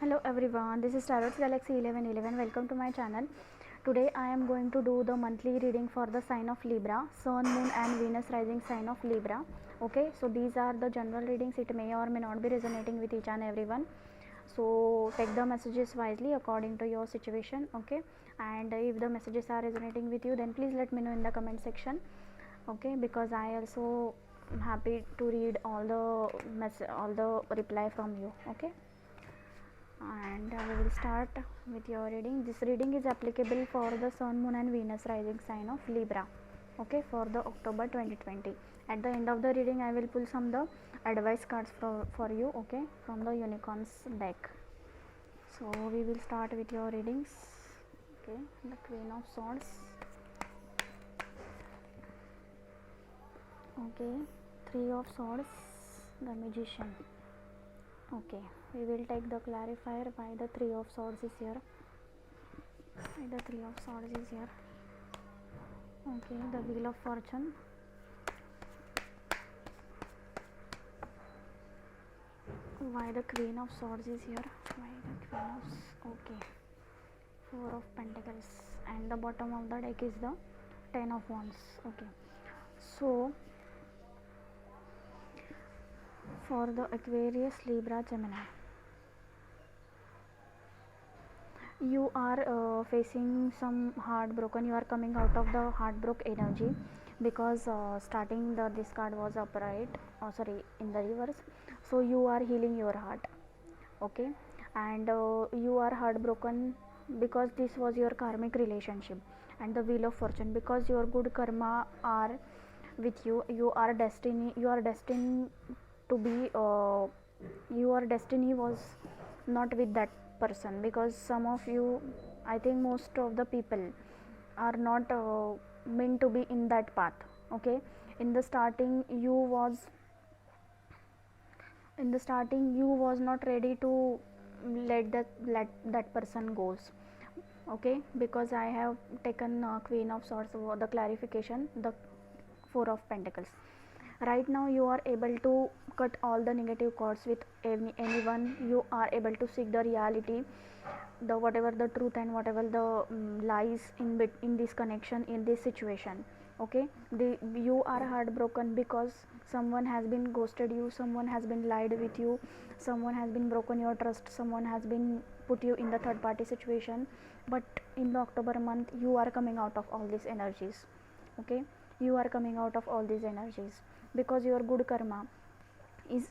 Hello everyone, this is Tarot's Galaxy 1111. Welcome to my channel. Today I am going to do the monthly reading for the sign of Libra, Sun, Moon and Venus rising sign of Libra. Okay, so these are the general readings. It may or may not be resonating with each and everyone. So take the messages wisely according to your situation. Okay, and if the messages are resonating with you, then please let me know in the comment section. Okay, because I also am happy to read all the reply from you. Okay, and we will start with your reading. This reading is applicable for the Sun, Moon and Venus rising sign of Libra, okay, for the October 2020. At the end of the reading I will pull some the advice cards for you, okay, from the unicorns deck. So we will start with your readings. Okay, the Queen of Swords, okay, Three of Swords, the Magician. Okay, we will take the clarifier why the Three of Swords is here. Why the Three of Swords is here. Okay, the Wheel of Fortune. Why the Queen of Swords is here. Why the Queen of... okay, Four of Pentacles. And the bottom of the deck is the Ten of Wands. Okay, so for the Aquarius, Libra, Gemini, you are facing some heartbroken. You are coming out of the heartbroken energy because starting this card was upright, sorry, in the reverse. So you are healing your heart, okay, and you are heartbroken because this was your karmic relationship. And the Wheel of Fortune, because your good karma are with you. You are destined to be your destiny was not with that person, because some of you, I think most of the people are not meant to be in that path. Okay, in the starting you was not ready to let that person goes. Okay, because I have taken Queen of Swords, the clarification, the Four of Pentacles. Right now you are able to cut all the negative cords with anyone. You are able to seek the reality, the whatever the truth and whatever the lies in this connection, in this situation. Okay, you are heartbroken because someone has been ghosted you, someone has been lied with you, someone has been broken your trust, someone has been put you in the third party situation. But in the October month you are coming out of all these energies. Okay, you are coming out of all these energies because your good karma is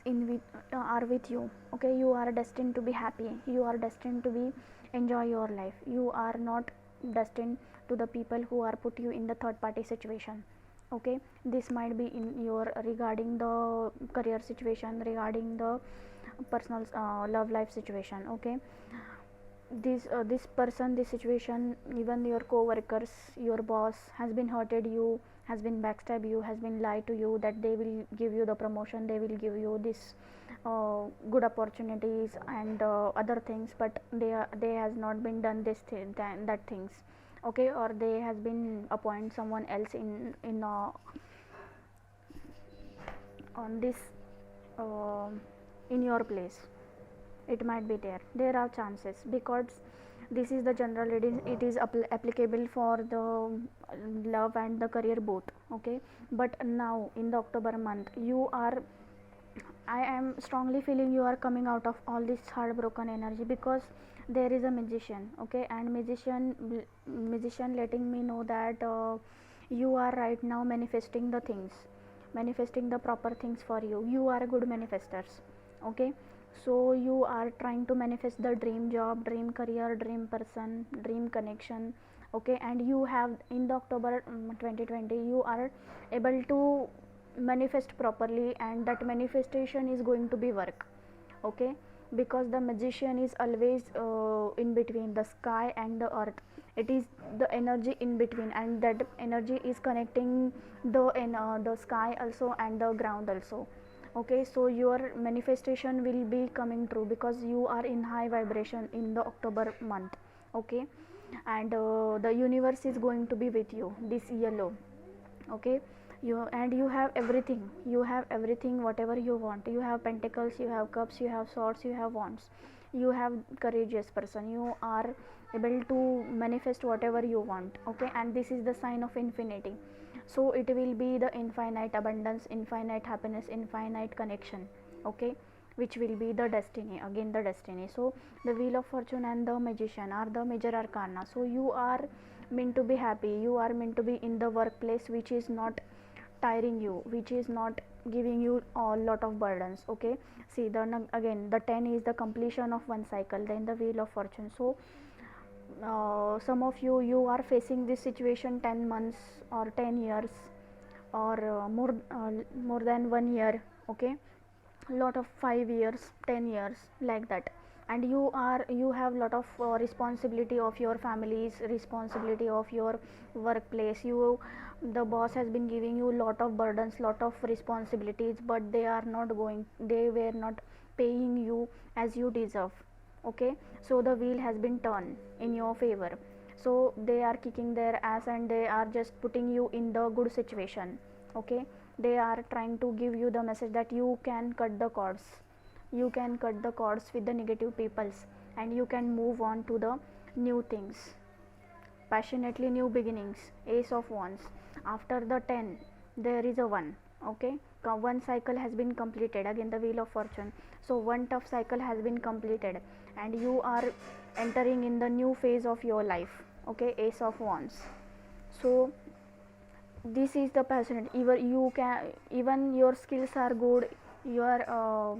are with you. Okay, you are destined to be happy, you are destined to be enjoy your life. You are not destined to the people who are put you in the third party situation. Okay, this might be in your regarding the career situation, regarding the personal love life situation. Okay, this person, this situation, even your co-workers, your boss has been hurted you, has been backstab you, has been lied to you that they will give you the promotion, they will give you this good opportunities and other things, but they has not been done that things. Okay, or they has been appoint someone else in on this uh, in your place. It might be there are chances, because this is the general reading. It is applicable for the love and the career both. Okay, but now in the October month I am strongly feeling you are coming out of all this heartbroken energy, because there is a magician. Okay, and magician letting me know that you are right now manifesting the things, manifesting the proper things for you. You are good manifestors. Okay, so you are trying to manifest the dream job, dream career, dream person, dream connection. Okay, and you have in the October 2020 you are able to manifest properly, and that manifestation is going to be work. Okay, because the magician is always in between the sky and the earth. It is the energy in between, and that energy is connecting the sky also and the ground also. Okay, so your manifestation will be coming true because you are in high vibration in the October month. Okay, and the universe is going to be with you, this yellow. Okay, You have everything, you have everything whatever you want. You have pentacles, you have cups, you have swords, you have wands. You have courageous person, you are able to manifest whatever you want. Okay, and this is the sign of infinity, so it will be the infinite abundance, infinite happiness, infinite connection. Okay, which will be the destiny, again the destiny. So the wheel of fortune and the magician are the major arcana. So you are meant to be happy, you are meant to be in the workplace which is not tiring you, which is not giving you a lot of burdens. Okay, see the again the 10 is the completion of one cycle, then the wheel of fortune. So some of you are facing this situation 10 months or 10 years or more than 1 year. Okay, lot of 5 years, 10 years, like that. And you have lot of responsibility of your families, responsibility of your workplace. You, the boss has been giving you lot of burdens, lot of responsibilities, but they were not paying you as you deserve. Okay, so the wheel has been turned in your favor. So they are kicking their ass and they are just putting you in the good situation. Okay, they are trying to give you the message that you can cut the cords, you can cut the cords with the negative peoples, and you can move on to the new things, passionately new beginnings. Ace of wands. After the 10 there is a 1. Okay, one cycle has been completed, again the wheel of fortune. So one tough cycle has been completed and you are entering in the new phase of your life. Okay, ace of wands. So this is the passionate, even you can, even your skills are good, your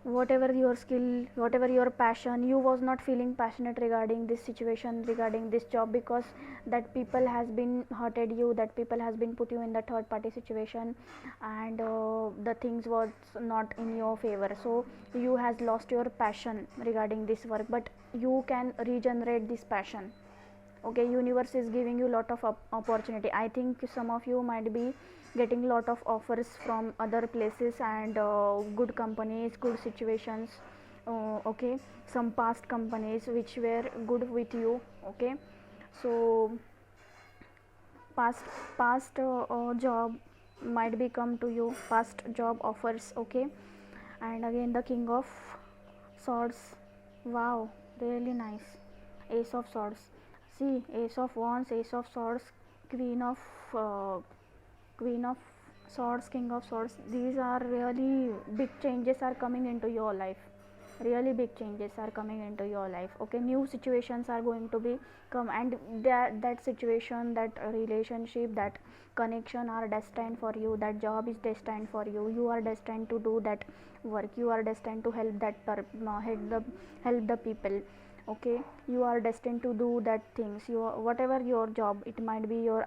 whatever your skill, whatever your passion, you was not feeling passionate regarding this situation, regarding this job, because that people has been hurted you, that people has been put you in the third party situation, and the things was not in your favor. So you has lost your passion regarding this work, but you can regenerate this passion. Okay, universe is giving you lot of opportunity. I think some of you might be getting lot of offers from other places and good companies, good situations. Okay, some past companies which were good with you. Okay, so past job might be come to you, past job offers. Okay, and again the king of swords. Wow, really nice. Ace of swords. See, ace of wands, ace of swords, queen of uh, queen of swords, king of swords. These are really big changes are coming into your life, really big changes are coming into your life. Okay, new situations are going to be come, and that situation, that relationship, that connection are destined for you. That job is destined for you. You are destined to do that work. You are destined to help that help the people. Okay, you are destined to do that things. You, whatever your job, it might be your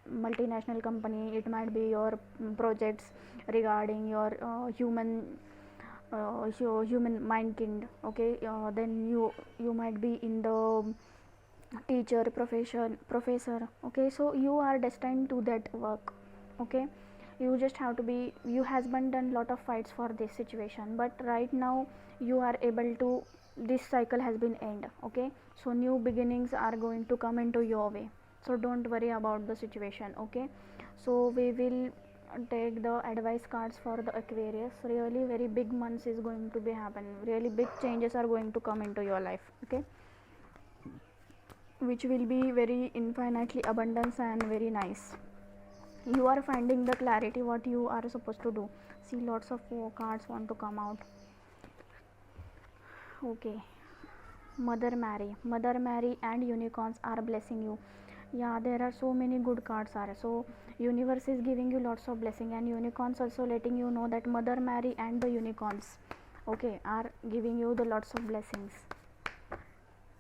multinational company, it might be your projects regarding your human mind kind. Okay, then you might be in the teacher professor. Okay, so you are destined to that work. Okay, you just have to be, you has been done lot of fights for this situation, but right now you are able to, this cycle has been end. Okay, so new beginnings are going to come into your way, so don't worry about the situation. Okay, so we will take the advice cards for the Aquarius. Really very big months is going to be happen, really big changes are going to come into your life. Okay, which will be very infinitely abundance and very nice. You are finding the clarity what you are supposed to do. See, lots of cards want to come out. Okay, Mother Mary and unicorns are blessing you. Yeah, there are so many good cards are. So universe is giving you lots of blessing, and unicorns also letting you know that Mother Mary and the unicorns, okay, are giving you the lots of blessings.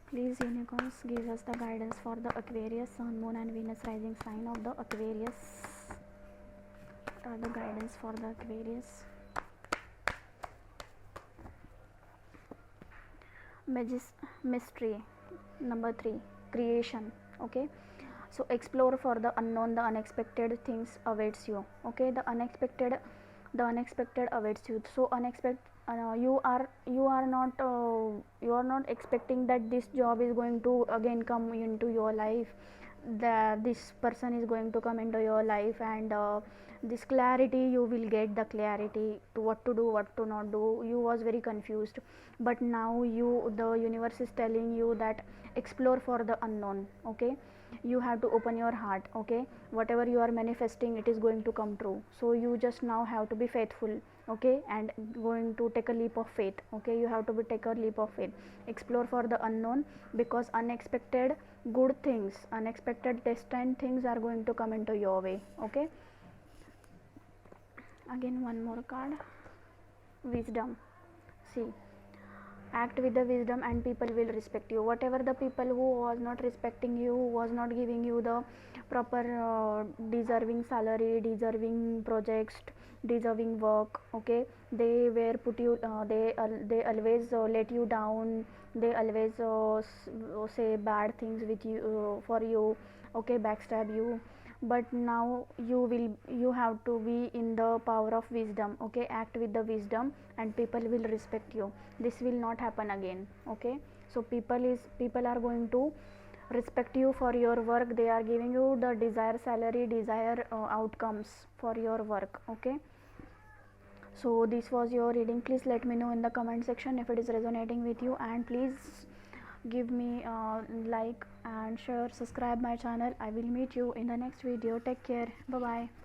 Please unicorns give us the guidance for the Aquarius, Sun, Moon and Venus rising sign of the Aquarius. What are the guidance for the Aquarius? Mystery. Number 3, creation. Okay, so explore for the unknown, the unexpected things awaits you. Okay, the unexpected awaits you. So unexpected, you are not expecting that this job is going to again come into your life. this person is going to come into your life, and this clarity, you will get the clarity to what to do, what to not do. You was very confused, but now the universe is telling you that explore for the unknown. Okay, you have to open your heart. Okay, whatever you are manifesting, it is going to come true. So you just now have to be faithful. Okay, and going to take a leap of faith. Okay, you have to take a leap of faith, explore for the unknown, because unexpected good things, unexpected destined things are going to come into your way. Okay, again one more card, wisdom. See, act with the wisdom and people will respect you. Whatever the people who was not respecting you, who was not giving you the proper deserving salary, deserving projects, deserving work, okay, they were put you they always let you down. They always say bad things with you, for you, okay, backstab you. But now you have to be in the power of wisdom. Okay, act with the wisdom and people will respect you. This will not happen again. Okay, so people are going to respect you for your work. They are giving you the desired salary, desired outcomes for your work. Okay, so this was your reading. Please let me know in the comment section if it is resonating with you, and please give me like and share, subscribe my channel. I will meet you in the next video. Take care. Bye bye.